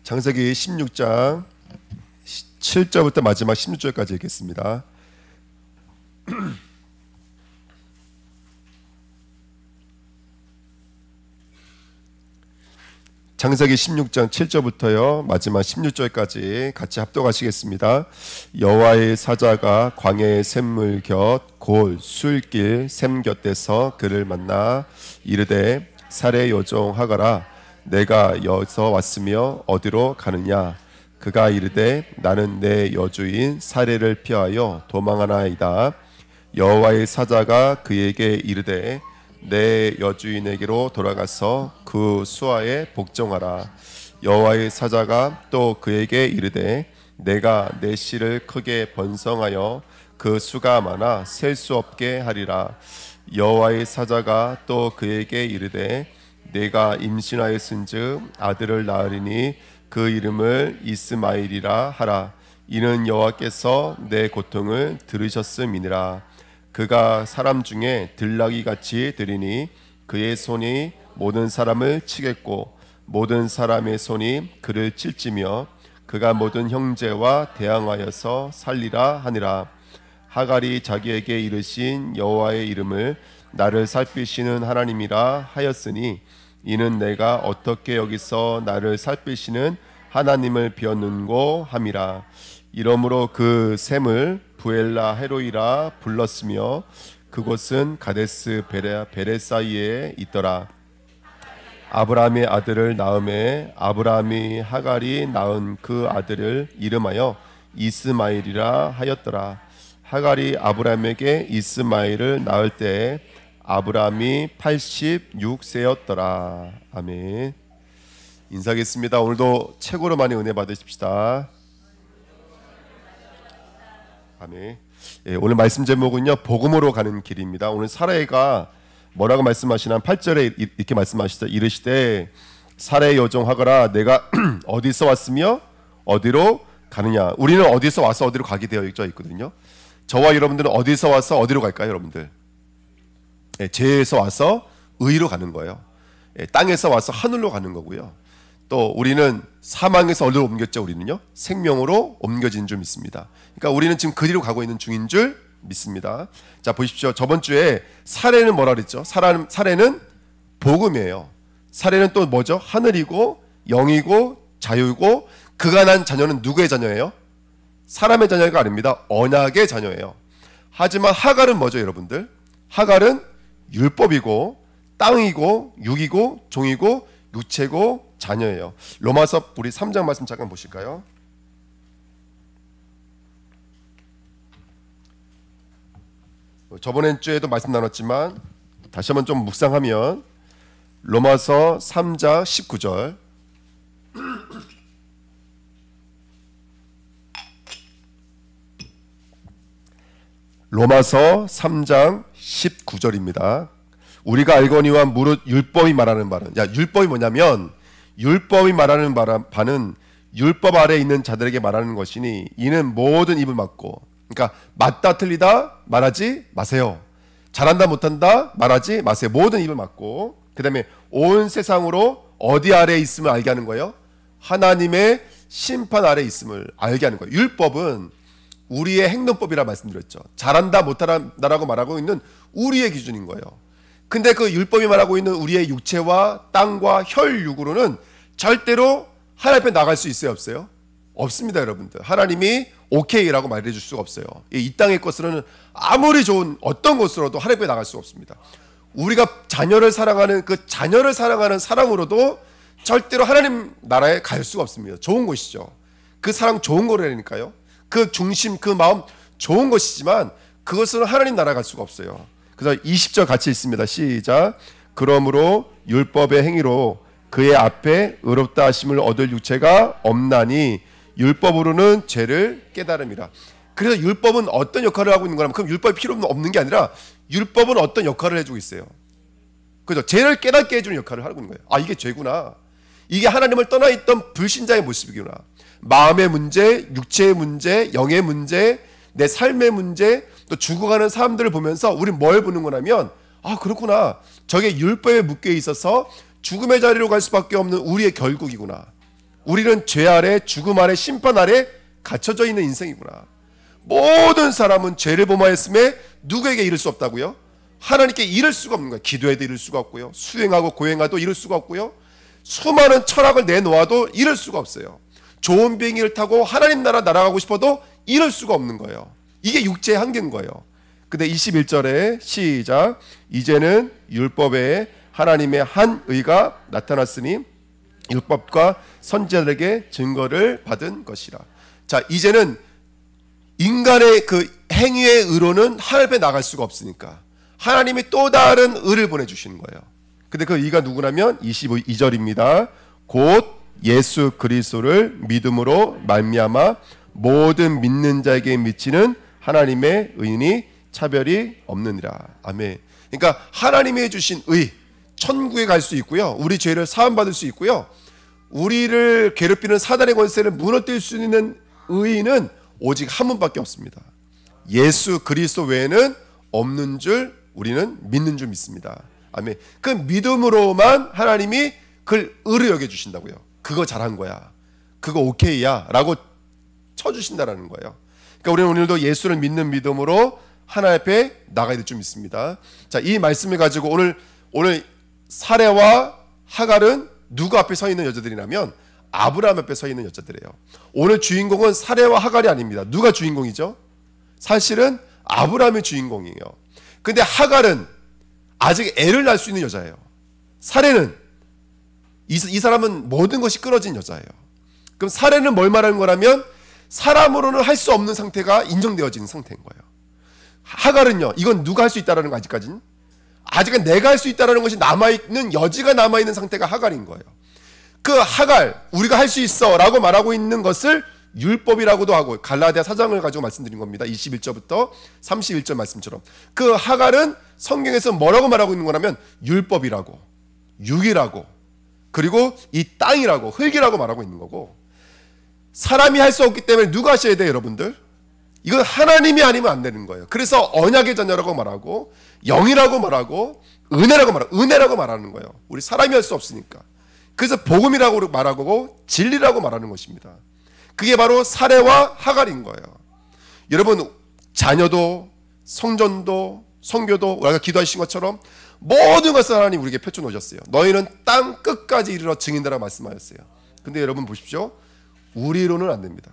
창세기 16장 7절부터 마지막 16절까지 읽겠습니다. 창세기 16장 7절부터요 마지막 16절까지 같이 합독하시겠습니다. 여호와의 사자가 광야의 샘물 곁 골 술길 샘 곁에서 그를 만나 이르되 사레 여종 하가라 내가 여서 왔으며 어디로 가느냐. 그가 이르되 나는 내 여주인 사레를 피하여 도망하나이다. 여호와의 사자가 그에게 이르되 내 여주인에게로 돌아가서 그 수하에 복종하라. 여호와의 사자가 또 그에게 이르되 내가 내 씨를 크게 번성하여 그 수가 많아 셀 수 없게 하리라. 여호와의 사자가 또 그에게 이르되 내가 임신하였은즉 아들을 낳으리니 그 이름을 이스마엘이라 하라. 이는 여호와께서 내 고통을 들으셨음이니라. 그가 사람 중에 들나귀 같이 되리니 그의 손이 모든 사람을 치겠고 모든 사람의 손이 그를 칠지며 그가 모든 형제와 대항하여서 살리라 하니라. 하갈이 자기에게 이르신 여호와의 이름을 나를 살피시는 하나님이라 하였으니 이는 내가 어떻게 여기서 나를 살피시는 하나님을 비었는고 함이라. 이러므로 그 샘을 부엘라 헤로이라 불렀으며 그곳은 가데스 베레사이에 있더라. 아브라함의 아들을 낳음에 아브라함이 하갈이 낳은 그 아들을 이름하여 이스마엘이라 하였더라. 하갈이 아브라함에게 이스마엘을 낳을 때에 아브라함이 86세였더라. 아멘. 인사하겠습니다. 오늘도 최고로 많이 은혜 받으십시다. 아멘. 예, 오늘 말씀 제목은요 복음으로 가는 길입니다. 오늘 사라가 뭐라고 말씀하시나 8절에 이렇게 말씀하시죠. 이르시되 사라의 여종 하가라 내가 어디서 왔으며 어디로 가느냐. 우리는 어디서 와서 어디로 가게 되어 있거든요. 저와 여러분들은 어디서 와서 어디로 갈까요, 여러분들? 예, 죄에서 와서 의로 가는 거예요. 예, 땅에서 와서 하늘로 가는 거고요. 또 우리는 사망에서 어디로 옮겼죠? 우리는요 생명으로 옮겨진 줄 믿습니다. 그러니까 우리는 지금 그리로 가고 있는 중인 줄 믿습니다. 자 보십시오. 저번 주에 사례는 뭐라 그랬죠? 사례는 복음이에요. 사례는 또 뭐죠? 하늘이고 영이고 자유고 그가 난 자녀는 누구의 자녀예요? 사람의 자녀가 아닙니다. 언약의 자녀예요. 하지만 하갈은 뭐죠, 여러분들? 하갈은 율법이고 땅이고 육이고 종이고 육체고 자녀예요. 로마서 우리 3장 말씀 잠깐 보실까요? 저번 주에도 말씀 나눴지만 다시 한번 좀 묵상하면 로마서 3장 19절 로마서 3장 19절입니다. 우리가 알거니와 무릇 율법이 말하는 바는 율법이 뭐냐면 율법이 말하는 바는 율법 아래에 있는 자들에게 말하는 것이니 이는 모든 입을 막고 그러니까 맞다 틀리다 말하지 마세요. 잘한다 못한다 말하지 마세요. 모든 입을 막고 그 다음에 온 세상으로 어디 아래에 있음을 알게 하는 거예요? 하나님의 심판 아래에 있음을 알게 하는 거예요. 율법은 우리의 행동법이라 말씀드렸죠. 잘한다 못한다라고 말하고 있는 우리의 기준인 거예요. 근데 그 율법이 말하고 있는 우리의 육체와 땅과 혈육으로는 절대로 하나님 앞에 나갈 수 있어요, 없어요? 없습니다, 여러분들. 하나님이 오케이라고 말해줄 수가 없어요. 이 땅의 것으로는 아무리 좋은 어떤 것으로도 하나님 앞에 나갈 수가 없습니다. 우리가 자녀를 사랑하는 그 자녀를 사랑하는 사랑으로도 절대로 하나님 나라에 갈 수가 없습니다. 좋은 것이죠. 그 사랑 좋은 거라니까요. 그 중심, 그 마음 좋은 것이지만 그것으로 하나님 나라 갈 수가 없어요. 그래서 20절 같이 읽습니다. 시작. 그러므로 율법의 행위로 그의 앞에 의롭다 하심을 얻을 육체가 없나니 율법으로는 죄를 깨달음이라. 그래서 율법은 어떤 역할을 하고 있는 거냐면 그럼 율법이 필요 없는 게 아니라 율법은 어떤 역할을 해주고 있어요. 그죠? 죄를 깨닫게 해주는 역할을 하고 있는 거예요. 아 이게 죄구나. 이게 하나님을 떠나 있던 불신자의 모습이구나. 마음의 문제, 육체의 문제, 영의 문제, 내 삶의 문제, 또 죽어가는 사람들을 보면서 우리는 뭘 보는 거냐면 아 그렇구나. 저게 율법에 묶여 있어서 죽음의 자리로 갈 수밖에 없는 우리의 결국이구나. 우리는 죄 아래, 죽음 아래, 심판 아래 갇혀져 있는 인생이구나. 모든 사람은 죄를 범하였음에 누구에게 이를 수 없다고요? 하나님께 이를 수가 없는 거예요. 기도해도 이를 수가 없고요, 수행하고 고행하도 이를 수가 없고요, 수많은 철학을 내놓아도 이를 수가 없어요. 좋은 비행기를 타고 하나님 나라 날아가고 싶어도 이럴 수가 없는 거예요. 이게 육체의 한계인 거예요. 근데 21절에 시작. 이제는 율법에 하나님의 한 의가 나타났으니 율법과 선지자들에게 증거를 받은 것이라. 자, 이제는 인간의 그 행위의 의로는 하나님 앞에 나갈 수가 없으니까 하나님이 또 다른 의를 보내주시는 거예요. 근데 그 의가 누구냐면 22절입니다. 곧 예수 그리스도를 믿음으로 말미암아 모든 믿는 자에게 미치는 하나님의 의인이 차별이 없느니라. 아멘. 그러니까 하나님이 주신 의, 천국에 갈 수 있고요, 우리 죄를 사함받을 수 있고요, 우리를 괴롭히는 사단의 권세를 무너뜨릴 수 있는 의인은 오직 한 분밖에 없습니다. 예수 그리스도 외에는 없는 줄 우리는 믿는 줄 믿습니다. 아멘. 그 믿음으로만 하나님이 그를 의로 여겨주신다고요. 그거 잘한 거야, 그거 오케이야 라고 쳐주신다라는 거예요. 그러니까 우리는 오늘도 예수를 믿는 믿음으로 하나님 앞에 나가야 될 줄 믿습니다. 자, 이 말씀을 가지고 오늘 사레와 하갈은 누구 앞에 서 있는 여자들이냐면 아브라함 앞에 서 있는 여자들이에요. 오늘 주인공은 사레와 하갈이 아닙니다. 누가 주인공이죠? 사실은 아브라함이 주인공이에요. 근데 하갈은 아직 애를 낳을 수 있는 여자예요. 사레는 이 사람은 모든 것이 끊어진 여자예요. 그럼 사레는 뭘 말하는 거라면 사람으로는 할 수 없는 상태가 인정되어지는 상태인 거예요. 하갈은요, 이건 누가 할 수 있다는 거 아직까지는 내가 할 수 있다는 것이 남아있는, 여지가 남아있는 상태가 하갈인 거예요. 그 하갈, 우리가 할 수 있어 라고 말하고 있는 것을 율법이라고도 하고, 갈라디아 4장을 가지고 말씀드린 겁니다. 21절부터 31절 말씀처럼 그 하갈은 성경에서 뭐라고 말하고 있는 거냐면 율법이라고, 육이라고, 그리고 이 땅이라고, 흙이라고 말하고 있는 거고, 사람이 할 수 없기 때문에 누가 하셔야 돼요, 여러분들? 이건 하나님이 아니면 안 되는 거예요. 그래서 언약의 자녀라고 말하고, 영이라고 말하고, 은혜라고 말하는 거예요. 우리 사람이 할 수 없으니까. 그래서 복음이라고 말하고 진리라고 말하는 것입니다. 그게 바로 사레와 하갈인 거예요. 여러분, 자녀도 성전도 성교도 우리가 기도하신 것처럼 모든 것을 하나님 우리에게 펼쳐놓으셨어요. 너희는 땅 끝까지 이르러 증인되라 말씀하셨어요. 근데 여러분 보십시오, 우리로는 안 됩니다.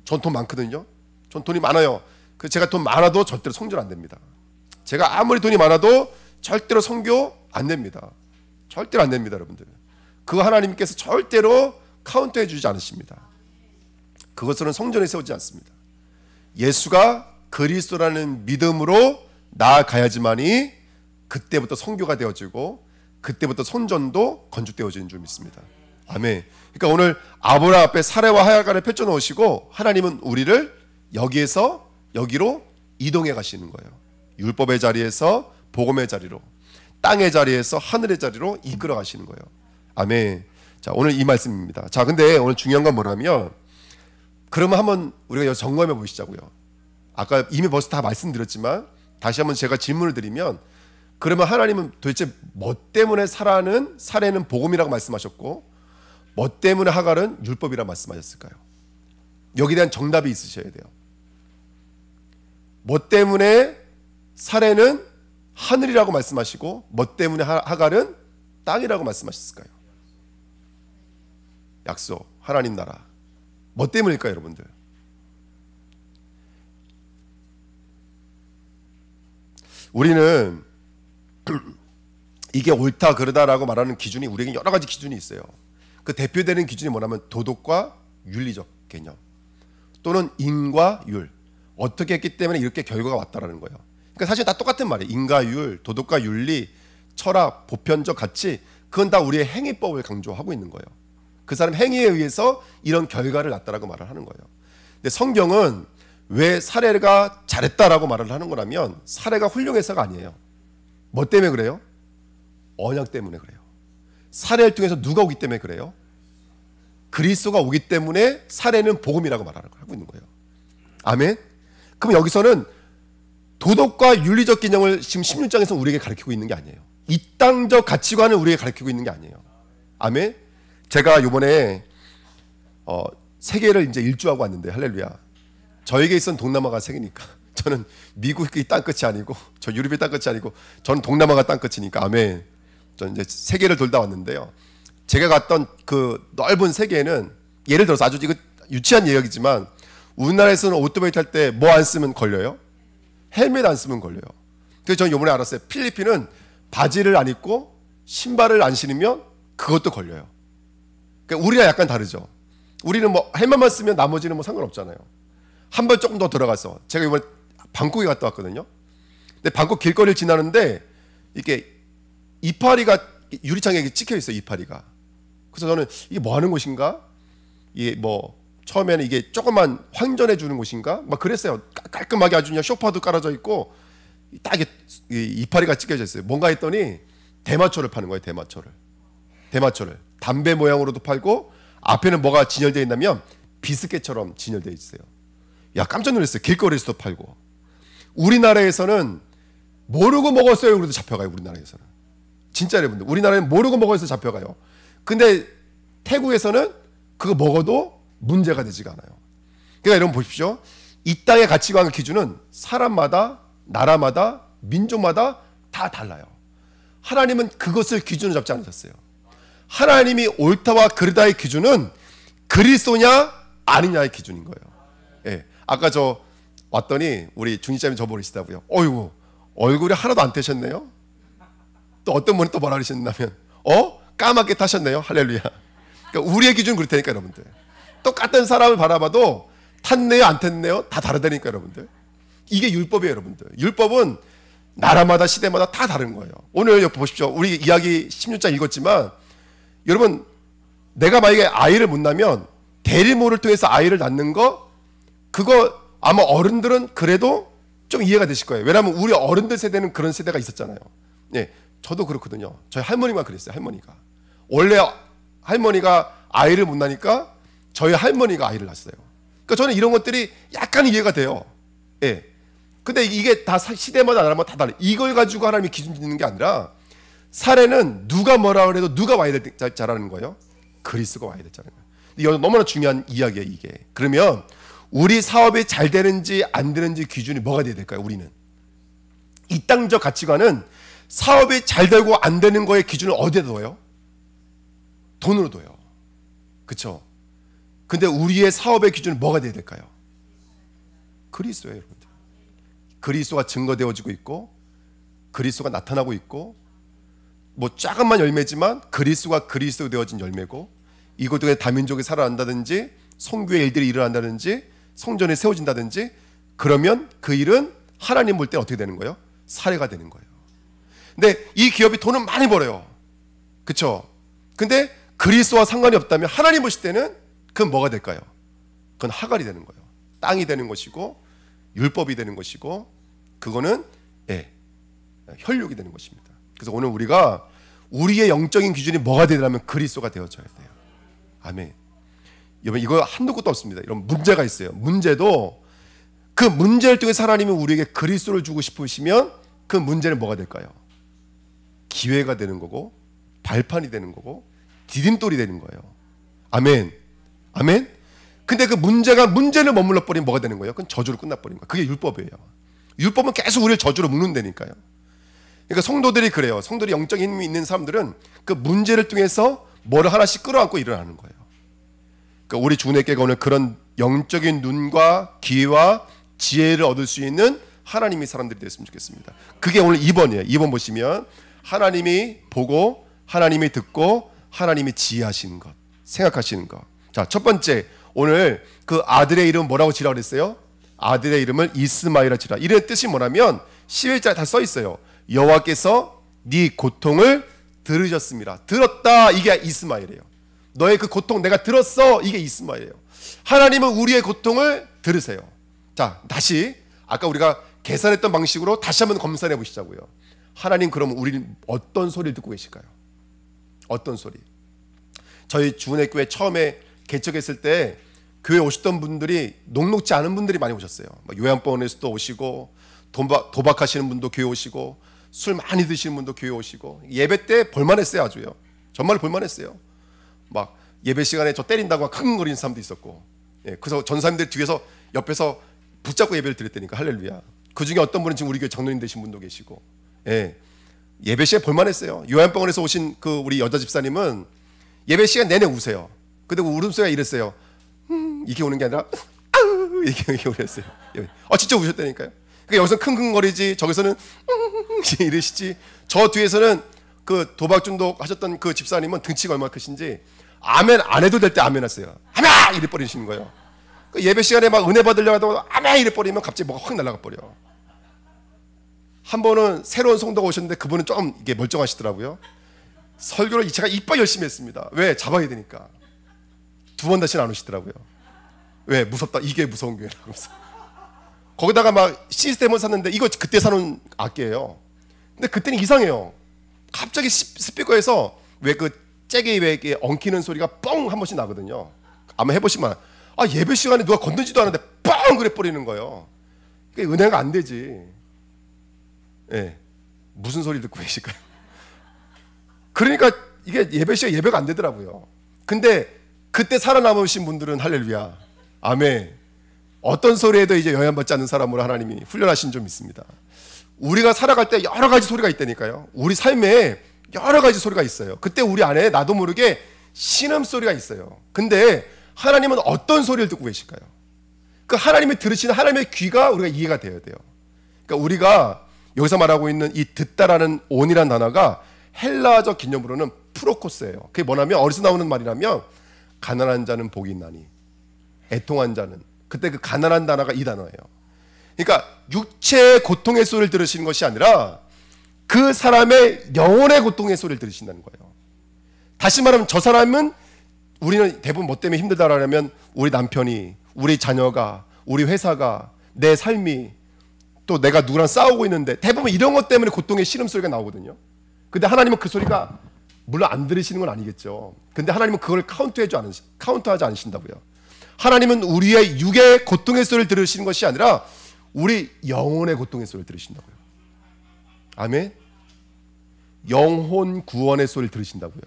전 돈 많거든요. 전 돈이 많아요. 제가 돈 많아도 절대로 성전 안 됩니다. 제가 아무리 돈이 많아도 절대로 성교 안 됩니다. 절대로 안 됩니다, 여러분들. 그거 하나님께서 절대로 카운트해 주지 않으십니다. 그것으로는 성전에 세우지 않습니다. 예수가 그리스도라는 믿음으로 나아가야지만이 그때부터 성교가 되어지고 그때부터 성전도 건축되어지는 줄 믿습니다. 아멘. 그러니까 오늘 아브라함 앞에 사레와 하갈을 펼쳐 놓으시고 하나님은 우리를 여기에서 여기로 이동해 가시는 거예요. 율법의 자리에서 복음의 자리로, 땅의 자리에서 하늘의 자리로 이끌어 가시는 거예요. 아멘. 자, 오늘 이 말씀입니다. 자, 근데 오늘 중요한 건 뭐냐면, 그러면 한번 우리가 점검해 보시자고요. 아까 이미 벌써 다 말씀드렸지만 다시 한번 제가 질문을 드리면, 그러면 하나님은 도대체 뭐 때문에 사레는 복음이라고 말씀하셨고 뭐 때문에 하갈은 율법이라고 말씀하셨을까요? 여기에 대한 정답이 있으셔야 돼요. 뭐 때문에 사레는 하늘이라고 말씀하시고 뭐 때문에 하갈은 땅이라고 말씀하셨을까요? 약속, 하나님 나라. 뭐 때문일까요, 여러분들? 우리는 이게 옳다 그르다라고 말하는 기준이, 우리에게 여러 가지 기준이 있어요. 그 대표되는 기준이 뭐냐면 도덕과 윤리적 개념, 또는 인과 율. 어떻게 했기 때문에 이렇게 결과가 왔다라는 거예요. 그러니까 사실 다 똑같은 말이에요. 인과 율, 도덕과 윤리, 철학, 보편적 가치, 그건 다 우리의 행위법을 강조하고 있는 거예요. 그 사람 행위에 의해서 이런 결과를 낳았다라고 말을 하는 거예요. 근데 성경은 왜 사레가 잘했다라고 말을 하는 거라면, 사레가 훌륭해서가 아니에요. 뭐 때문에 그래요? 언약 때문에 그래요. 사레를 통해서 누가 오기 때문에 그래요? 그리스도가 오기 때문에 사레는 복음이라고 하고 있는 거예요. 아멘. 그럼 여기서는 도덕과 윤리적 개념을 지금 16장에서 우리에게 가르치고 있는 게 아니에요. 이 땅적 가치관을 우리에게 가르치고 있는 게 아니에요. 아멘. 제가 이번에 세계를 이제 일주하고 왔는데 할렐루야. 저에게 있선 동남아가 세계니까. 저는 미국이 땅끝이 아니고 저 유럽이 땅끝이 아니고 저는 동남아가 땅끝이니까 아멘. 저는 이제 세계를 돌다 왔는데요. 제가 갔던 그 넓은 세계에는 예를 들어서 아주 이거 유치한 이야기지만 우리나라에서는 오토바이 탈 때 뭐 안 쓰면 걸려요? 헬멧 안 쓰면 걸려요. 그래서 저는 이번에 알았어요. 필리핀은 바지를 안 입고 신발을 안 신으면 그것도 걸려요. 그러니까 우리랑 약간 다르죠. 우리는 뭐 헬멧만 쓰면 나머지는 뭐 상관없잖아요. 한 번 조금 더 들어가서 제가 이번에 방콕에 갔다 왔거든요. 근데 방콕 길거리를 지나는데 이게 이파리가 유리창에 찍혀 있어요. 이파리가. 그래서 저는 이게 뭐 하는 곳인가? 이게 뭐 처음에는 이게 조금만 환전해 주는 곳인가? 막 그랬어요. 깔끔하게 아주 그냥 소파도 깔아져 있고 딱 이파리가 찍혀져 있어요. 뭔가 했더니 대마초를 파는 거예요. 대마초를 담배 모양으로도 팔고 앞에는 뭐가 진열되어 있냐면 비스켓처럼 진열되어 있어요. 야, 깜짝 놀랐어요. 길거리에서도 팔고. 우리나라에서는 모르고 먹었어요. 그래도 잡혀가요. 우리나라에서는. 진짜 여러분들. 우리나라는 모르고 먹어서 잡혀가요. 근데 태국에서는 그거 먹어도 문제가 되지가 않아요. 그러니까 여러분 보십시오. 이 땅의 가치관과 기준은 사람마다, 나라마다, 민족마다 다 달라요. 하나님은 그것을 기준으로 잡지 않으셨어요. 하나님이 옳다와 그르다의 기준은 그리스도냐 아니냐의 기준인 거예요. 예. 아까 저 왔더니 우리 중지자님 저보시다고요. 어이구, 얼굴이 하나도 안 태셨네요. 또 어떤 분이 또 뭐라 그러셨냐면 까맣게 타셨네요. 할렐루야. 그러니까 우리의 기준은 그렇다니까 여러분들. 똑같은 사람을 바라봐도 탔네요 안 탔네요 다 다르다니까 여러분들. 이게 율법이에요 여러분들. 율법은 나라마다 시대마다 다 다른 거예요. 오늘 여기 보십시오. 우리 이야기 16장 읽었지만 여러분, 내가 만약에 아이를 못 낳으면 대리모를 통해서 아이를 낳는 거, 그거 아마 어른들은 그래도 좀 이해가 되실 거예요. 왜냐하면 우리 어른들 세대는 그런 세대가 있었잖아요. 예, 저도 그렇거든요. 저희 할머니가 그랬어요. 할머니가 원래 할머니가 아이를 못 낳으니까 저희 할머니가 아이를 낳았어요. 그러니까 저는 이런 것들이 약간 이해가 돼요. 예. 근데 이게 다 시대마다 나라마다 다 달라요. 이걸 가지고 하나님이 기준 짓는 게 아니라 사례는 누가 뭐라 그래도 누가 와야 되자라는 거예요. 그리스도가 와야 되자는 거예요. 이거 너무나 중요한 이야기예요, 이게. 그러면 우리 사업이 잘 되는지 안 되는지 기준이 뭐가 돼야 될까요? 우리는 이 땅적 가치관은 사업이 잘 되고 안 되는 거의 기준을 어디에 둬요? 돈으로 둬요. 그렇죠? 근데 우리의 사업의 기준은 뭐가 돼야 될까요? 그리스도예요, 여러분들. 그리스도가 증거되어지고 있고 그리스도가 나타나고 있고 뭐 작은만 열매지만 그리스도가 그리스도 되어진 열매고 이것 때문에 다민족이 살아난다든지 성교의 일들이 일어난다든지 성전이 세워진다든지 그러면 그 일은 하나님 볼 때 어떻게 되는 거예요? 사례가 되는 거예요. 근데 이 기업이 돈은 많이 벌어요. 그렇죠? 근데 그리스도와 상관이 없다면 하나님 보실 때는 그건 뭐가 될까요? 그건 하갈이 되는 거예요. 땅이 되는 것이고 율법이 되는 것이고 그거는 혈육이 되는 것입니다. 그래서 오늘 우리가 우리의 영적인 기준이 뭐가 되려면 그리스도가 되어져야 돼요. 아멘. 여러분 이거 한두 곳도 없습니다. 이런 문제가 있어요. 문제도 그 문제를 통해서 하나님이 우리에게 그리스도를 주고 싶으시면 그 문제는 뭐가 될까요? 기회가 되는 거고 발판이 되는 거고 디딤돌이 되는 거예요. 아멘. 아멘. 근데 그 문제를 머물러 버리면 뭐가 되는 거예요? 그건 저주로 끝나버린 거예요. 그게 율법이에요. 율법은 계속 우리를 저주로 묶는다니까요. 그러니까 성도들이 그래요. 성도들이 영적인 힘이 있는 사람들은 그 문제를 통해서 뭐를 하나씩 끌어안고 일어나는 거예요. 그러니까 우리 주님께가 오늘 그런 영적인 눈과 귀와 지혜를 얻을 수 있는 하나님이 사람들이 됐으면 좋겠습니다. 그게 오늘 2번이에요. 2번 보시면 하나님이 보고 하나님이 듣고 하나님이 지혜하시는 것, 생각하시는 것. 자, 첫 번째 오늘 그 아들의 이름 뭐라고 지라 그랬어요? 아들의 이름을 이스마엘이라 지라. 이름의 뜻이 뭐냐면 11절에 다 써 있어요. 여호와께서 네 고통을 들으셨습니다. 들었다. 이게 이스마엘이에요. 너의 그 고통 내가 들었어. 이게 이스마엘이에요. 하나님은 우리의 고통을 들으세요. 자, 다시 아까 우리가 계산했던 방식으로 다시 한번 검사해 보시자고요. 하나님 그러면 우리는 어떤 소리를 듣고 계실까요? 어떤 소리? 저희 주은혜 교회 처음에 개척했을 때 교회 오셨던 분들이 녹록지 않은 분들이 많이 오셨어요. 요양병원에서도 오시고 도박하시는 분도 교회 오시고 술 많이 드시는 분도 교회 오시고 예배 때 볼만했어요. 아주요. 정말 볼만했어요. 막 예배 시간에 저 때린다고 킁킁거리는 사람도 있었고, 예, 그래서 전사님들 뒤에서 옆에서 붙잡고 예배를 드렸다니까. 할렐루야. 그 중에 어떤 분은 지금 우리 교회 장로님 되신 분도 계시고, 예, 예배 시간에 볼만했어요. 요한병원에서 오신 그 우리 여자 집사님은 예배 시간 내내 우세요. 근데 그 울음소리가 이랬어요. 이게 우는 게 아니라 이렇게 울었어요. 진짜 우셨다니까요. 그러니까 여기서 킁킁거리지, 저기서는 이러시지. 저 뒤에서는 그 도박중독 하셨던 그 집사님은 등치가 얼마나 크신지 아멘 안 해도 될 때 아멘 했어요. 아멘 이래 버리시는 거예요. 그 예배 시간에 막 은혜 받으려고 하다가 아멘 이래 버리면 갑자기 뭐가 확 날아가 버려. 한 번은 새로운 성도가 오셨는데 그분은 좀 이게 멀쩡하시더라고요. 설교를 제가 이빨 열심히 했습니다. 왜? 잡아야 되니까. 두 번 다시는 안 오시더라고요. 왜? 무섭다. 이게 무서운 교회라고. 거기다가 막 시스템을 샀는데 이거 그때 사놓은 악기예요. 근데 그때는 이상해요. 갑자기 스피커에서 왜 그 잭이 왜 엉키는 소리가 뻥 한 번씩 나거든요. 아마 해보시면 예배 시간에 누가 건드지도 않는데 뻥 그래 버리는 거예요. 그게 은혜가 안 되지. 예, 무슨 소리 듣고 계실까요? 그러니까 이게 예배 시간 예배가 안 되더라고요. 근데 그때 살아남으신 분들은 할렐루야, 아멘. 어떤 소리에도 이제 영향받지 않는 사람으로 하나님이 훈련하신 좀 있습니다. 우리가 살아갈 때 여러 가지 소리가 있다니까요. 우리 삶에 여러 가지 소리가 있어요. 그때 우리 안에 나도 모르게 신음소리가 있어요. 근데 하나님은 어떤 소리를 듣고 계실까요? 그 하나님이 들으시는 하나님의 귀가 우리가 이해가 되어야 돼요. 그러니까 우리가 여기서 말하고 있는 이 듣다라는 온이라는 단어가 헬라적 개념으로는 프로코스예요. 그게 뭐냐면 어디서 나오는 말이냐면 가난한 자는 복이 있나니, 애통한 자는, 그때 그 가난한 단어가 이 단어예요. 그러니까 육체의 고통의 소리를 들으시는 것이 아니라 그 사람의 영혼의 고통의 소리를 들으신다는 거예요. 다시 말하면 저 사람은, 우리는 대부분 뭐 때문에 힘들다라면 우리 남편이, 우리 자녀가, 우리 회사가, 내 삶이, 또 내가 누구랑 싸우고 있는데 대부분 이런 것 때문에 고통의 신음소리가 나오거든요. 근데 하나님은 그 소리가 물론 안 들으시는 건 아니겠죠. 근데 하나님은 그걸 카운트하지 않으신다고요. 하나님은 우리의 육의 고통의 소리를 들으시는 것이 아니라 우리 영혼의 고통의 소리를 들으신다고요. 아멘. 영혼 구원의 소리를 들으신다고요.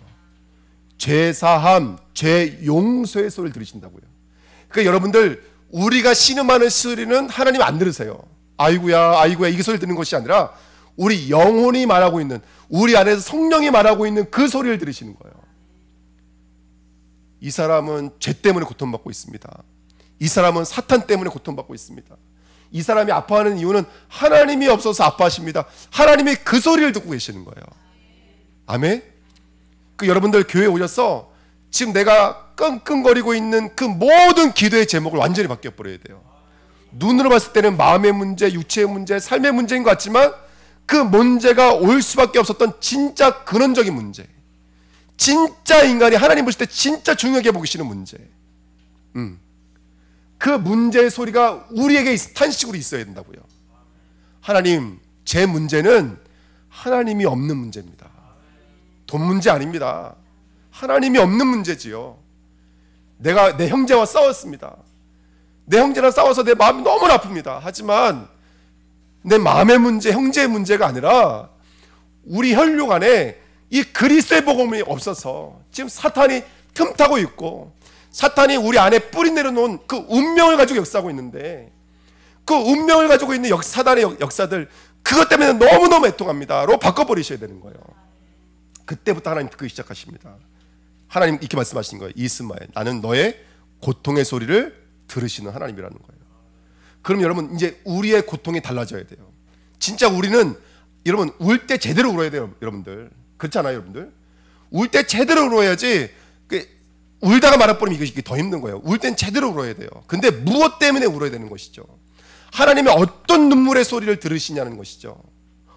죄사함, 죄 용서의 소리를 들으신다고요. 그러니까 여러분들, 우리가 신음하는 소리는 하나님 안 들으세요. 아이고야 아이고야 이게 소리를 듣는 것이 아니라 우리 영혼이 말하고 있는, 우리 안에서 성령이 말하고 있는 그 소리를 들으시는 거예요. 이 사람은 죄 때문에 고통받고 있습니다. 이 사람은 사탄 때문에 고통받고 있습니다. 이 사람이 아파하는 이유는 하나님이 없어서 아파하십니다. 하나님이 그 소리를 듣고 계시는 거예요. 아멘. 그 여러분들 교회에 오셔서 지금 내가 끙끙거리고 있는 그 모든 기도의 제목을 완전히 바뀌어버려야 돼요. 눈으로 봤을 때는 마음의 문제, 육체의 문제, 삶의 문제인 것 같지만 그 문제가 올 수밖에 없었던 진짜 근원적인 문제, 진짜 인간이 하나님 보실 때 진짜 중요하게 보시는 문제, 그 문제의 소리가 우리에게 탄식으로 있어야 된다고요. 하나님, 제 문제는 하나님이 없는 문제입니다. 돈 문제 아닙니다. 하나님이 없는 문제지요. 내가 내 형제와 싸웠습니다. 내 형제랑 싸워서 내 마음이 너무 아픕니다. 하지만 내 마음의 문제, 형제의 문제가 아니라 우리 혈육 안에 이 그리스도의 복음이 없어서 지금 사탄이 틈타고 있고, 사탄이 우리 안에 뿌리 내려놓은 그 운명을 가지고 역사하고 있는데, 그 운명을 가지고 있는 사단의 역사들, 그것 때문에 너무너무 애통합니다로 바꿔버리셔야 되는 거예요. 그때부터 하나님 듣기 시작하십니다. 하나님 이렇게 말씀하신 거예요. 이스마엘, 나는 너의 고통의 소리를 들으시는 하나님이라는 거예요. 그럼 여러분, 이제 우리의 고통이 달라져야 돼요. 진짜 우리는, 여러분, 울 때 제대로 울어야 돼요. 여러분들 그렇잖아요. 여러분들 울 때 제대로 울어야지. 울다가 말아버리면 이게 더 힘든 거예요. 울 땐 제대로 울어야 돼요. 근데 무엇 때문에 울어야 되는 것이죠? 하나님의 어떤 눈물의 소리를 들으시냐는 것이죠.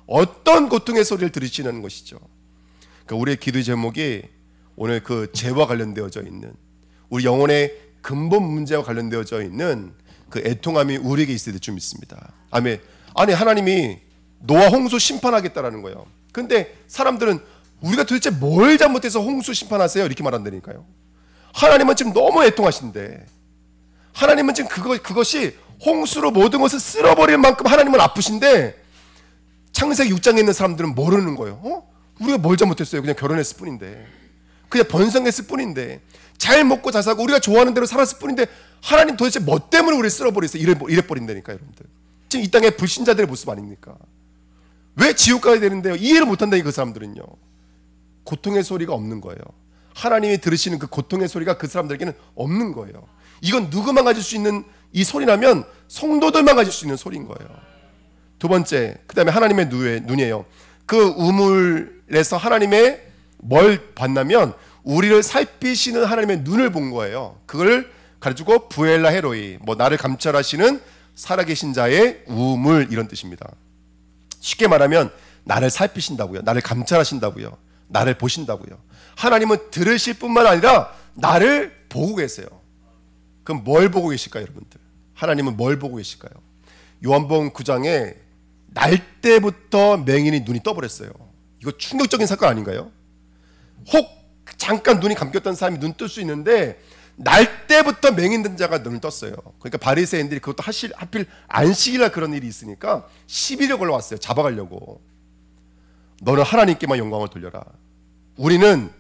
어떤 고통의 소리를 들으시냐는 것이죠. 그러니까 우리의 기도 제목이 오늘 그 죄와 관련되어져 있는, 우리 영혼의 근본 문제와 관련되어져 있는 그 애통함이 우리에게 있어야 될 줄 믿습니다. 아멘. 아니, 하나님이 노아 홍수 심판하겠다라는 거예요. 근데 사람들은 우리가 도대체 뭘 잘못해서 홍수 심판하세요? 이렇게 말한다니까요. 하나님은 지금 너무 애통하신데, 하나님은 지금 그것이 홍수로 모든 것을 쓸어버릴 만큼 하나님은 아프신데, 창세기 6장에 있는 사람들은 모르는 거예요. 우리가 뭘 잘못했어요? 그냥 결혼했을 뿐인데. 그냥 번성했을 뿐인데, 잘 먹고 잘 살고 우리가 좋아하는 대로 살았을 뿐인데, 하나님 도대체 뭐 때문에 우리를 쓸어버리세요? 이래 버린다니까, 여러분들. 지금 이 땅의 불신자들의 모습 아닙니까? 왜 지옥 가야 되는데요? 이해를 못한다니, 그 사람들은요. 고통의 소리가 없는 거예요. 하나님이 들으시는 그 고통의 소리가 그 사람들에게는 없는 거예요. 이건 누구만 가질 수 있는 이 소리라면 성도들만 가질 수 있는 소리인 거예요. 두 번째, 그 다음에 하나님의 눈이에요. 그 우물에서 하나님의 뭘 봤냐면 우리를 살피시는 하나님의 눈을 본 거예요. 그걸 가지고 부엘라 헤로이, 뭐 나를 감찰하시는 살아계신 자의 우물, 이런 뜻입니다. 쉽게 말하면 나를 살피신다고요. 나를 감찰하신다고요. 나를 보신다고요. 하나님은 들으실 뿐만 아니라 나를 보고 계세요. 그럼 뭘 보고 계실까요, 여러분들? 하나님은 뭘 보고 계실까요? 요한복음 9장에 날 때부터 맹인이 눈이 떠버렸어요. 이거 충격적인 사건 아닌가요? 혹 잠깐 눈이 감겼던 사람이 눈 뜰 수 있는데 날 때부터 맹인된 자가 눈을 떴어요. 그러니까 바리새인들이 그것도 하필 안식일날 그런 일이 있으니까 시비를 걸러왔어요. 잡아가려고. 너는 하나님께만 영광을 돌려라. 우리는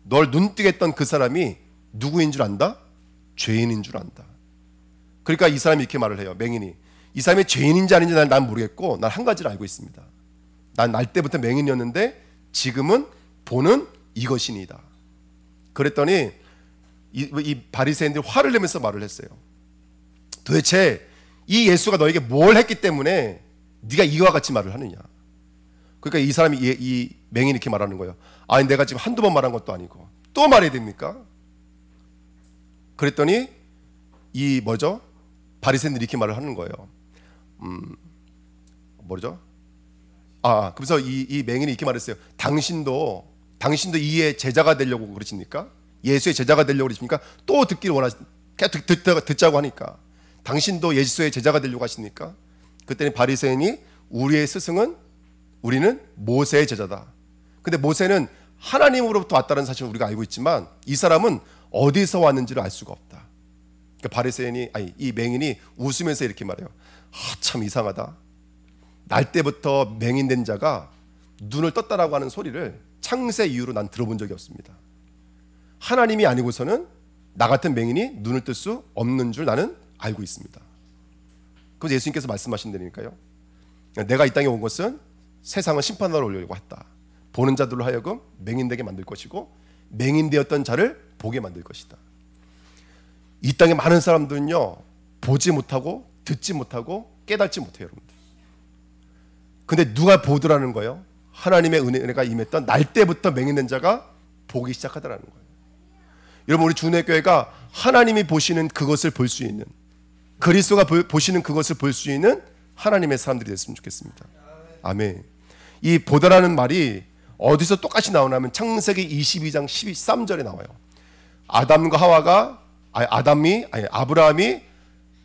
널 눈뜨게 했던 그 사람이 누구인 줄 안다? 죄인인 줄 안다. 그러니까 이 사람이 이렇게 말을 해요. 맹인이. 이 사람이 죄인인지 아닌지 난 모르겠고 난 한 가지를 알고 있습니다. 난 날 때부터 맹인이었는데 지금은 보는 이것이니이다. 그랬더니 이 바리새인들이 화를 내면서 말을 했어요. 도대체 이 예수가 너에게 뭘 했기 때문에 네가 이와 같이 말을 하느냐. 그러니까 이 사람이 이 맹인이 이렇게 말하는 거예요. 아니 내가 지금 한두 번 말한 것도 아니고 또 말해야 됩니까? 그랬더니 이 뭐죠? 바리새인들이 이렇게 말을 하는 거예요. 뭐죠? 그래서 이 맹인이 이렇게 말했어요. 당신도 이의 제자가 되려고 그러십니까? 예수의 제자가 되려고 그러십니까? 또 듣기를 듣자고 하니까 당신도 예수의 제자가 되려고 하십니까? 그때는 바리새인이 우리는 모세의 제자다. 근데 모세는 하나님으로부터 왔다는 사실을 우리가 알고 있지만 이 사람은 어디서 왔는지를 알 수가 없다. 그러니까 이 맹인이 웃으면서 이렇게 말해요. 참 이상하다. 날 때부터 맹인된 자가 눈을 떴다라고 하는 소리를 창세 이후로 난 들어본 적이 없습니다. 하나님이 아니고서는 나 같은 맹인이 눈을 뜰 수 없는 줄 나는 알고 있습니다. 그래서 예수님께서 말씀하신다니까요. 내가 이 땅에 온 것은 세상을 심판하러 오려고 했다. 보는 자들로 하여금 맹인되게 만들 것이고 맹인되었던 자를 보게 만들 것이다. 이 땅에 많은 사람들은요, 보지 못하고 듣지 못하고 깨닫지 못해요, 여러분들. 근데 누가 보더라는 거예요? 하나님의 은혜가 임했던 날 때부터 맹인된 자가 보기 시작하더라는 거예요. 여러분, 우리 주내교회가 하나님이 보시는 그것을 볼 수 있는, 그리스도가 보시는 그것을 볼 수 있는 하나님의 사람들이 됐으면 좋겠습니다. 아멘. 이 보다라는 말이 어디서 똑같이 나오냐면 창세기 22장 13절에 나와요. 아브라함이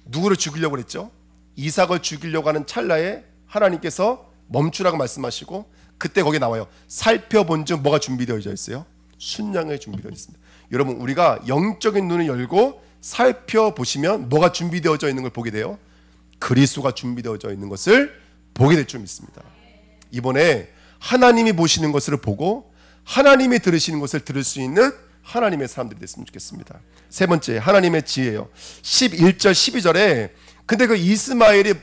누구를 죽이려고 그랬죠? 이삭을 죽이려고 하는 찰나에 하나님께서 멈추라고 말씀하시고 그때 거기 나와요. 살펴본 즉 뭐가 준비되어져 있어요? 순양이 준비되어 있습니다. 여러분, 우리가 영적인 눈을 열고 살펴보시면 뭐가 준비되어져 있는 걸 보게 돼요? 그리스도가 준비되어져 있는 것을 보게 될 줄 믿습니다. 이번에 하나님이 보시는 것을 보고 하나님이 들으시는 것을 들을 수 있는 하나님의 사람들이 됐으면 좋겠습니다. 세 번째, 하나님의 지혜예요. 11절 12절에 근데 그 이스마엘의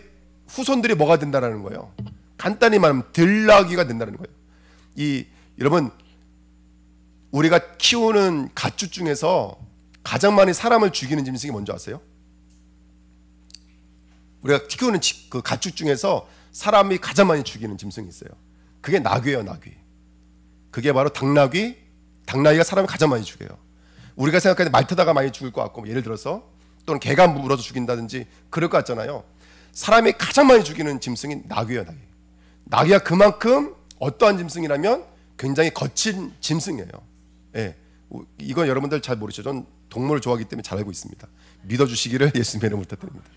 후손들이 뭐가 된다는 거예요? 간단히 말하면 들나귀가 된다는 거예요. 여러분, 우리가 키우는 가축 중에서 가장 많이 사람을 죽이는 짐승이 뭔지 아세요? 우리가 키우는 그 가축 중에서 사람이 가장 많이 죽이는 짐승이 있어요. 그게 나귀예요, 나귀. 그게 바로 당나귀가 사람을 가장 많이 죽여요. 우리가 생각할 때 말 타다가 많이 죽을 것 같고, 예를 들어서 또는 개가 물어서 죽인다든지 그럴 것 같잖아요. 사람이 가장 많이 죽이는 짐승이 나귀예요, 나귀. 나귀가 그만큼 어떠한 짐승이라면 굉장히 거친 짐승이에요. 예, 이건 여러분들 잘 모르시죠? 전 동물을 좋아하기 때문에 잘 알고 있습니다. 믿어주시기를 예수님의 이름으로 부탁드립니다.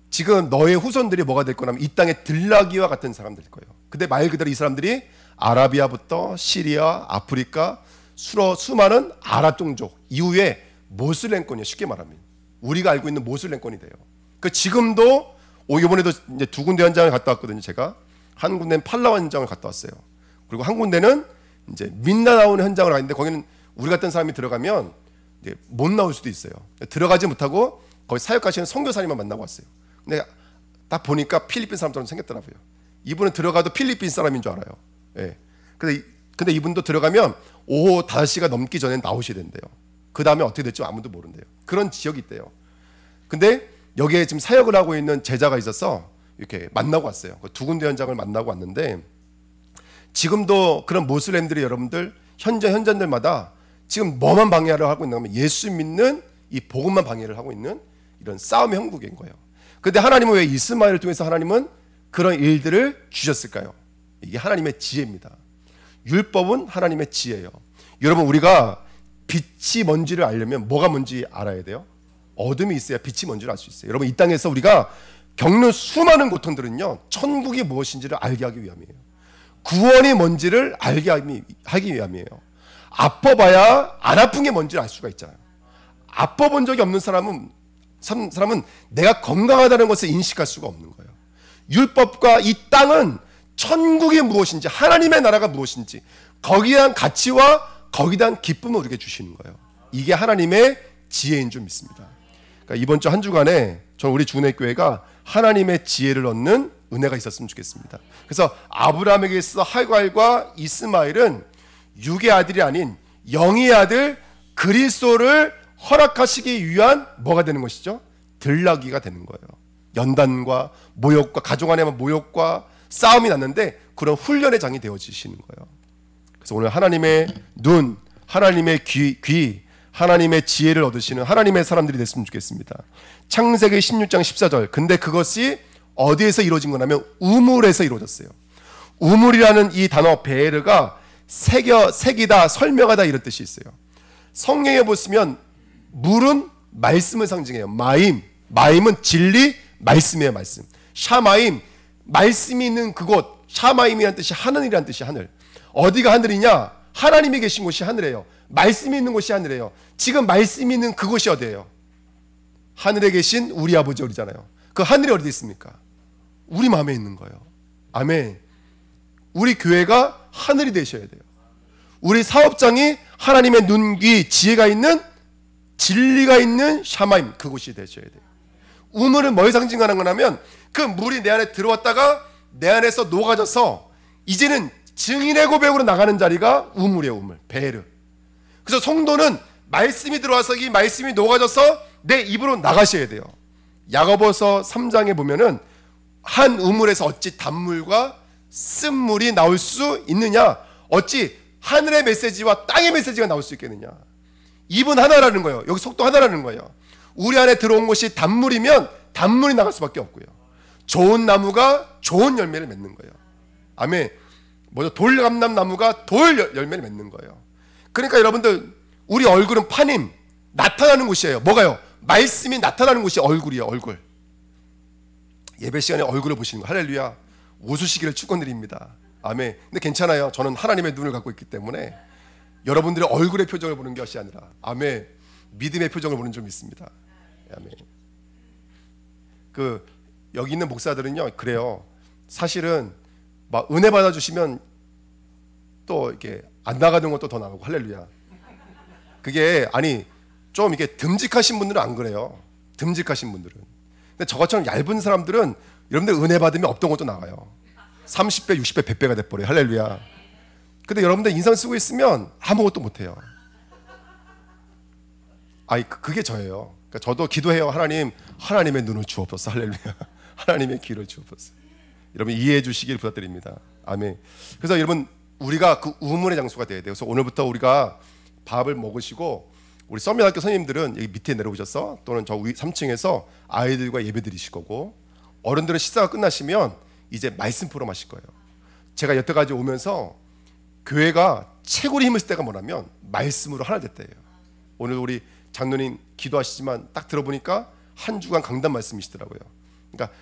지금 너의 후손들이 뭐가 될 거냐면 이 땅의 들나귀와 같은 사람들일 거예요. 근데 말 그대로 이 사람들이 아라비아부터 시리아, 아프리카, 수많은 아랍 종족 이후에 모슬렘권이에요. 쉽게 말하면 우리가 알고 있는 모슬렘권이 돼요. 그 지금도 이번에도 이제 두 군데 현장을 갔다 왔거든요. 제가 한 군데는 팔라완 현장을 갔다 왔어요. 그리고 한 군데는 이제 민다나오 현장을 갔는데 거기는 우리 같은 사람이 들어가면 이제 못 나올 수도 있어요. 들어가지 못하고 거기 사역하시는 선교사님만 만나고 왔어요. 근데 딱 보니까 필리핀 사람처럼 생겼더라고요. 이분은 들어가도 필리핀 사람인 줄 알아요. 예. 근데 이분도 들어가면 오후 5시가 넘기 전에 나오셔야 된대요. 그 다음에 어떻게 될지 아무도 모른대요. 그런 지역이 있대요. 근데 여기에 지금 사역을 하고 있는 제자가 있어서 이렇게 만나고 왔어요. 두 군데 현장을 만나고 왔는데, 지금도 그런 모슬렘들이 여러분들 현장들마다 지금 뭐만 방해를 하고 있냐면 예수 믿는 이 복음만 방해를 하고 있는 이런 싸움의 형국인 거예요. 근데 하나님은 왜 이스마엘을 통해서 하나님은 그런 일들을 주셨을까요? 이게 하나님의 지혜입니다. 율법은 하나님의 지혜예요. 여러분, 우리가 빛이 뭔지를 알려면 뭐가 뭔지 알아야 돼요. 어둠이 있어야 빛이 뭔지를 알 수 있어요. 여러분, 이 땅에서 우리가 겪는 수많은 고통들은요, 천국이 무엇인지를 알게 하기 위함이에요. 구원이 뭔지를 알게 하기 위함이에요. 아파봐야 안 아픈 게 뭔지를 알 수가 있잖아요. 아파본 적이 없는 사람은 내가 건강하다는 것을 인식할 수가 없는 거예요. 율법과 이 땅은 천국이 무엇인지, 하나님의 나라가 무엇인지, 거기에 대한 가치와 거기에 대한 기쁨을 우리에게 주시는 거예요. 이게 하나님의 지혜인 줄 믿습니다. 그러니까 이번 주 한 주간에 저는 우리 주은혜교회가 하나님의 지혜를 얻는 은혜가 있었으면 좋겠습니다. 그래서 아브라함에게 있어 하갈과 이스마엘은 육의 아들이 아닌 영의 아들 그리스도를 허락하시기 위한 뭐가 되는 것이죠? 들나귀가 되는 거예요. 연단과 모욕과 가족 안에 모욕과 싸움이 났는데 그런 훈련의 장이 되어지시는 거예요. 그래서 오늘 하나님의 눈, 하나님의 귀, 하나님의 지혜를 얻으시는 하나님의 사람들이 됐으면 좋겠습니다. 창세기 16장 14절. 근데 그것이 어디에서 이루어진 거냐면 우물에서 이루어졌어요. 우물이라는 이 단어 베르가 색이다, 설명하다 이런 뜻이 있어요. 성경에 보시면 물은 말씀을 상징해요. 마임은 진리, 말씀이에요. 말씀. 샤마임, 말씀이 있는 그곳. 샤마임이라는 뜻이 하늘이라는 뜻이 하늘. 어디가 하늘이냐? 하나님이 계신 곳이 하늘이에요. 말씀이 있는 곳이 하늘이에요. 지금 말씀이 있는 그곳이 어디예요? 하늘에 계신 우리 아버지 어디잖아요. 그 하늘이 어디 있습니까? 우리 마음에 있는 거예요. 아멘. 우리 교회가 하늘이 되셔야 돼요. 우리 사업장이 하나님의 눈, 귀, 지혜가 있는, 진리가 있는 샤마임, 그곳이 되셔야 돼요. 우물은 뭘 상징하는 거냐면 그 물이 내 안에 들어왔다가 내 안에서 녹아져서 이제는 증인의 고백으로 나가는 자리가 우물이에요. 우물, 베르. 그래서 성도는 말씀이 들어와서 이 말씀이 녹아져서 내 입으로 나가셔야 돼요. 야고보서 3장에 보면은 한 우물에서 어찌 단물과 쓴물이 나올 수 있느냐? 어찌 하늘의 메시지와 땅의 메시지가 나올 수 있겠느냐? 입은 하나라는 거예요. 여기 속도 하나라는 거예요. 우리 안에 들어온 것이 단물이면 단물이 나갈 수밖에 없고요. 좋은 나무가 좋은 열매를 맺는 거예요. 아멘. 먼저 돌감람나무가 돌 열매를 맺는 거예요. 그러니까 여러분들, 우리 얼굴은 파님, 나타나는 곳이에요. 뭐가요? 말씀이 나타나는 곳이 얼굴이에요. 얼굴. 예배 시간에 얼굴을 보시는 거, 할렐루야. 웃으시기를 축원드립니다. 아멘. 근데 괜찮아요. 저는 하나님의 눈을 갖고 있기 때문에 여러분들의 얼굴의 표정을 보는 것이 아니라, 아멘, 믿음의 표정을 보는 줄 믿습니다. 아멘. 여기 있는 목사들은요, 그래요. 사실은 막 은혜 받아주시면 또 이렇게 안 나가는 것도 더 나가고, 할렐루야. 그게 좀 이렇게 듬직하신 분들은 안 그래요. 듬직하신 분들은. 근데 저것처럼 얇은 사람들은 여러분들 은혜 받으면 없던 것도 나가요. 30배, 60배, 100배가 돼버려요. 할렐루야. 근데 여러분들 인상 쓰고 있으면 아무것도 못해요. 그게 저예요. 그러니까 저도 기도해요. 하나님의 눈을 주옵소서. 할렐루야. 하나님의 귀를 주옵소서. 여러분 이해해 주시길 부탁드립니다. 아멘. 그래서 여러분, 우리가 그 우물의 장소가 돼야 돼요. 그래서 오늘부터 우리가 밥을 먹으시고, 우리 썸밋학교 선생님들은 여기 밑에 내려오셔서, 또는 저 3층에서 아이들과 예배 드리실 거고, 어른들은 식사가 끝나시면 이제 말씀 프로그램 하실 거예요. 제가 여태까지 오면서 교회가 최고로 힘을 쓸 때가 뭐냐면 말씀으로 하나 됐대요. 오늘 우리 장로님 기도하시지만 딱 들어보니까 한 주간 강단 말씀이시더라고요. 그러니까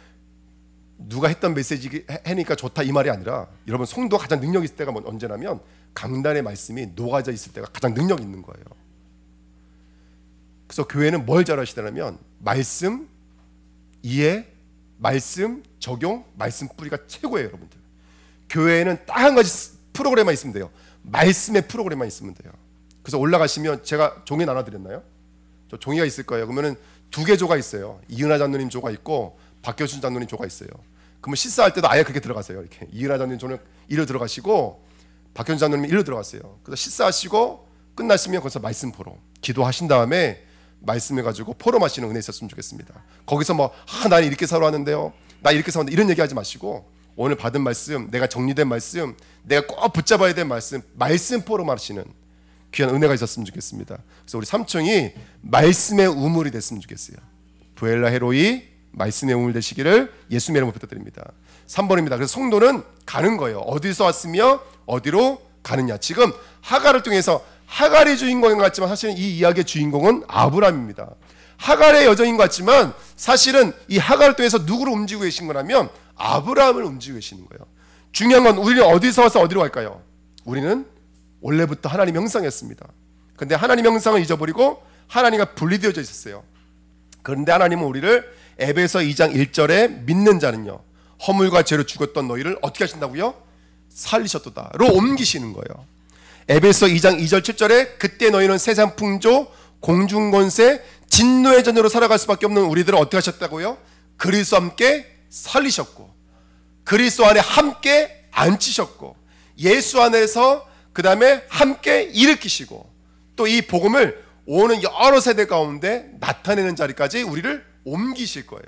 누가 했던 메시지 해니까 좋다 이 말이 아니라, 여러분 성도가 가장 능력 있을 때가 언제냐면 강단의 말씀이 녹아져 있을 때가 가장 능력 있는 거예요. 그래서 교회는 뭘 잘하시냐면 말씀 이해, 말씀 적용, 말씀 뿌리가 최고예요. 여러분들 교회에는 딱 한 가지 프로그램만 있으면 돼요. 말씀의 프로그램만 있으면 돼요. 그래서 올라가시면 제가 종이 나눠드렸나요? 저 종이가 있을 거예요. 그러면은 2개 조가 있어요. 이은하 장로님 조가 있고 박교순 장로님 조가 있어요. 그러면 식사할 때도 아예 그렇게 들어가세요. 이렇게 이은하 장로님 조는 이리로 들어가시고 박교순 장로님 이리로 들어갔어요. 그래서 식사하시고 끝나시면 거기서 말씀 포로 기도하신 다음에 말씀해 가지고 포럼하시는 은혜 있었으면 좋겠습니다. 거기서 뭐 나는 이렇게 살아왔는데요, 나 이렇게 살았는데 이런 얘기하지 마시고 오늘 받은 말씀, 내가 정리된 말씀, 내가 꼭 붙잡아야 될 말씀 포럼하시는 귀한 은혜가 있었으면 좋겠습니다. 그래서 우리 삼총이 말씀의 우물이 됐으면 좋겠어요. 부엘라 헤로이 말씀의 우물 되시기를 예수님의 이름으로 부탁드립니다. 3번입니다. 그래서 성도는 가는 거예요. 어디서 왔으며 어디로 가느냐. 지금 하갈을 통해서 하갈이 주인공인 것 같지만 사실은 이 이야기의 주인공은 아브라함입니다. 하갈의 여정인 것 같지만 사실은 이 하갈을 통해서 누구를 움직이고 계신 거라면 아브라함을 움직이고 계시는 거예요. 중요한 건 우리는 어디서 와서 어디로 갈까요? 우리는 원래부터 하나님의 형상이었습니다. 그런데 하나님의 형상을 잊어버리고 하나님과 분리되어져 있었어요. 그런데 하나님은 우리를 에베소 2장 1절에 믿는 자는요 허물과 죄로 죽었던 너희를 어떻게 하신다고요? 살리셨도다로 옮기시는 거예요. 에베소 2장 2절 7절에 그때 너희는 세상 풍조 공중권세 진노의 전으로 살아갈 수밖에 없는 우리들을 어떻게 하셨다고요? 그리스도와 함께 살리셨고 그리스도 안에 함께 앉히셨고 예수 안에서 그 다음에 함께 일으키시고 또 이 복음을 오는 여러 세대 가운데 나타내는 자리까지 우리를 옮기실 거예요.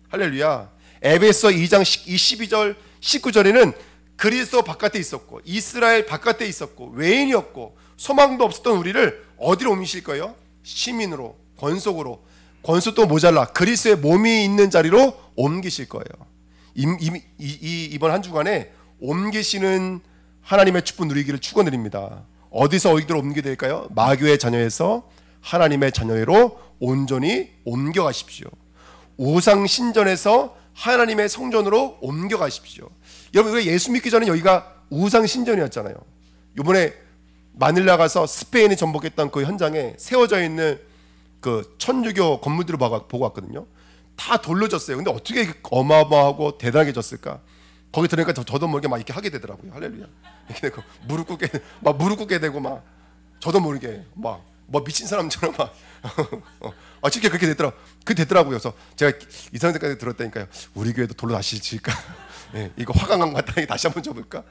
할렐루야. 에베소 2장 22절 19절에는 그리스도 바깥에 있었고 이스라엘 바깥에 있었고 외인이었고 소망도 없었던 우리를 어디로 옮기실 거예요? 시민으로 권속으로 권속도 모자라 그리스도의 몸이 있는 자리로 옮기실 거예요. 이번 한 주간에 옮기시는 하나님의 축복 누리기를 축원드립니다. 어디서 어디로 옮기게 될까요? 마귀의 자녀에서 하나님의 자녀로 온전히 옮겨가십시오. 우상 신전에서 하나님의 성전으로 옮겨가십시오. 여러분 우리가 예수 믿기 전에 여기가 우상 신전이었잖아요. 이번에 마닐라 가서 스페인이 전복했던 그 현장에 세워져 있는 그 천주교 건물들을 보고 왔거든요. 다 돌로 졌어요. 근데 어떻게 이렇게 어마어마하고 대단하게 졌을까? 거기 들으니까 저도 모르게 막 이렇게 하게 되더라고요. 할렐루야. 이렇게 되고 무릎 꿇게 되고 막 저도 모르게 막 뭐 미친 사람처럼 막 진짜 그렇게 되더라고요. 그래서 제가 이상한 데까지 들었다니까요. 우리 교회도 돌로 다시 질까? 네, 이거 화강암 같다. 다시 한번 줘볼까?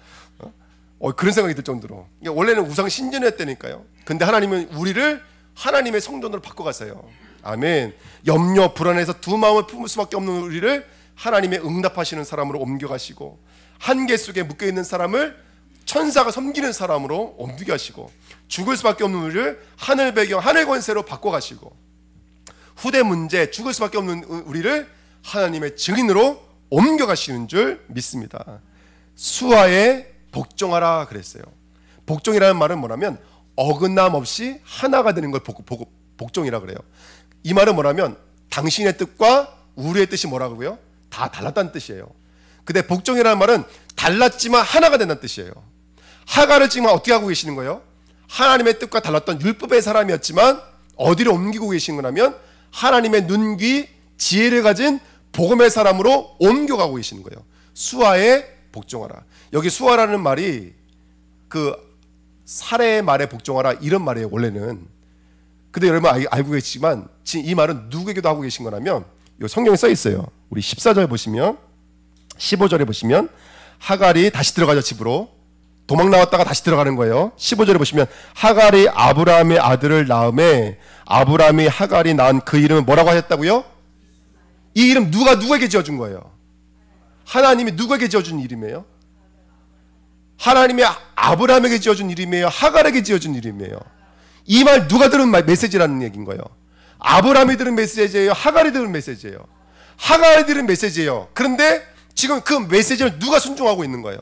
그런 생각이 들 정도로. 원래는 우상 신전이었다니까요. 근데 하나님은 우리를 하나님의 성전으로 바꿔가세요. 아멘. 염려 불안해서 두 마음을 품을 수밖에 없는 우리를 하나님의 응답하시는 사람으로 옮겨가시고 한계 속에 묶여있는 사람을 천사가 섬기는 사람으로 옮겨가시고 죽을 수밖에 없는 우리를 하늘 배경 하늘 권세로 바꿔가시고 후대 문제 죽을 수밖에 없는 우리를 하나님의 증인으로 옮겨가시는 줄 믿습니다. 수아에 복종하라 그랬어요. 복종이라는 말은 뭐냐면 어긋남 없이 하나가 되는 걸 복종이라 그래요. 이 말은 뭐냐면 당신의 뜻과 우리의 뜻이 뭐라고요? 다 달랐다는 뜻이에요. 근데 복종이라는 말은 달랐지만 하나가 된다는 뜻이에요. 하갈을 지금 어떻게 하고 계시는 거예요? 하나님의 뜻과 달랐던 율법의 사람이었지만 어디로 옮기고 계신 거냐면 하나님의 눈귀 지혜를 가진 복음의 사람으로 옮겨가고 계시는 거예요. 수아에 복종하라. 여기 수아라는 말이 그 살해의 말에 복종하라 이런 말이에요 원래는. 근데 여러분 알고 계시지만 지금 이 말은 누구에게도 하고 계신 거냐면 이 성경에 써 있어요. 우리 14절 보시면 15절에 보시면 하갈이 다시 들어가죠. 집으로 도망 나왔다가 다시 들어가는 거예요. 15절에 보시면 하갈이 아브라함의 아들을 낳음에 아브라함이 하갈이 낳은 그 이름은 뭐라고 하셨다고요? 이 이름 누구에게 지어준 거예요? 하나님이 누구에게 지어준 이름이에요? 하나님이 아브라함에게 지어준 이름이에요? 하갈에게 지어준 이름이에요? 이 말 누가 들은 메시지라는 얘기인 거예요. 아브라함이 들은 메시지예요? 하갈이 들은 메시지예요? 하갈이 들은 메시지예요. 그런데 지금 그 메시지를 누가 순종하고 있는 거예요?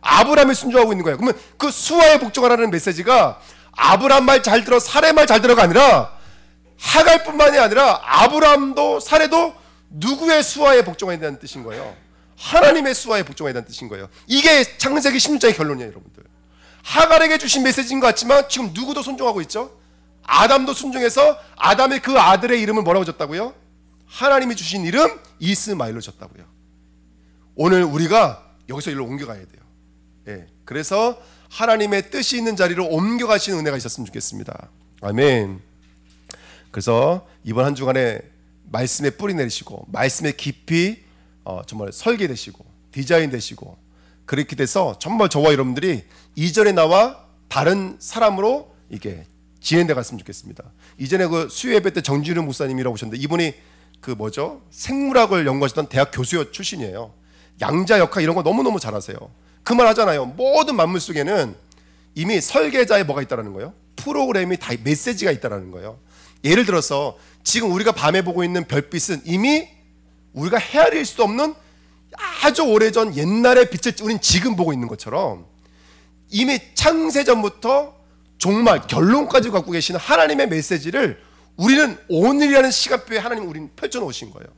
아브라함이 순종하고 있는 거예요. 그러면 그 수아에 복종하라는 메시지가 아브라함 말 잘 들어 사레 말 잘 들어가 아니라 하갈뿐만이 아니라 아브라함도 사레도 누구의 수아에 복종해야 된다는 뜻인 거예요? 하나님의 수아에 복종해야 된다는 뜻인 거예요. 이게 창세기 16장의 결론이에요. 여러분들 하갈에게 주신 메시지인 것 같지만 지금 누구도 순종하고 있죠? 아담도 순종해서 아담의 그 아들의 이름을 뭐라고 줬다고요? 하나님이 주신 이름 이스마엘로 줬다고요. 오늘 우리가 여기서 일로 옮겨가야 돼요. 예, 그래서 하나님의 뜻이 있는 자리로 옮겨가시는 은혜가 있었으면 좋겠습니다. 아멘. 그래서 이번 한 주간에 말씀에 뿌리 내리시고 말씀에 깊이 정말 설계되시고 디자인 되시고 그렇게 돼서 정말 저와 여러분들이 이전에 나와 다른 사람으로 이게 진행돼 갔으면 좋겠습니다. 이전에 그 수요 예배 때 정진우 목사님이라고 오셨는데 이분이 그 생물학을 연구하셨던 대학 교수 출신이에요. 양자 역학 이런 거 너무너무 잘하세요. 그 말 하잖아요. 모든 만물 속에는 이미 설계자에 뭐가 있다라는 거예요? 프로그램이 다 메시지가 있다라는 거예요. 예를 들어서 지금 우리가 밤에 보고 있는 별빛은 이미 우리가 헤아릴 수 없는 아주 오래전 옛날의 빛을 우린 지금 보고 있는 것처럼 이미 창세전부터 종말 결론까지 갖고 계시는 하나님의 메시지를 우리는 오늘이라는 시간표에 하나님 우리는 펼쳐놓으신 거예요.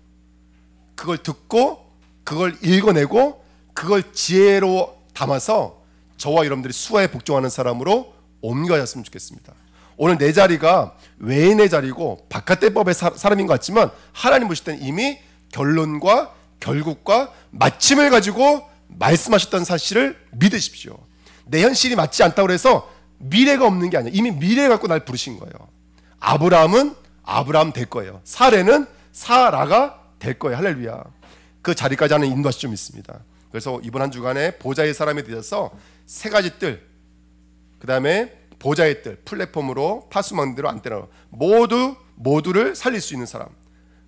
그걸 듣고 그걸 읽어내고 그걸 지혜로 담아서 저와 여러분들이 수화에 복종하는 사람으로 옮겨졌으면 좋겠습니다. 오늘 내 자리가 외인의 자리고 바깥의 법의 사람인 것 같지만 하나님 보실 때는 이미 결론과 결국과 마침을 가지고 말씀하셨던 사실을 믿으십시오. 내 현실이 맞지 않다고 해서 미래가 없는 게 아니에요. 이미 미래 갖고 날 부르신 거예요. 아브라함은 아브라함 될 거예요. 사레는 사라가 될 거예요. 할렐루야. 그 자리까지 하는 인도하시 좀 있습니다. 그래서 이번 한 주간에 보좌의 사람에 대해서 세 가지 뜰, 그 다음에 보좌의 뜰, 플랫폼으로 파수망대로 안테나로 모두를 살릴 수 있는 사람,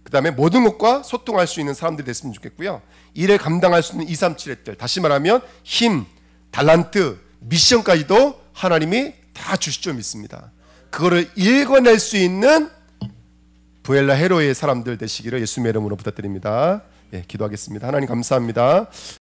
그 다음에 모든 것과 소통할 수 있는 사람들이 됐으면 좋겠고요. 일을 감당할 수 있는 237의 뜰, 다시 말하면 힘, 달란트, 미션까지도 하나님이 다 주실 줄 믿습니다. 그거를 읽어낼 수 있는 부엘라 헤로의 사람들 되시기를 예수님의 이름으로 부탁드립니다. 예, 기도하겠습니다. 하나님 감사합니다.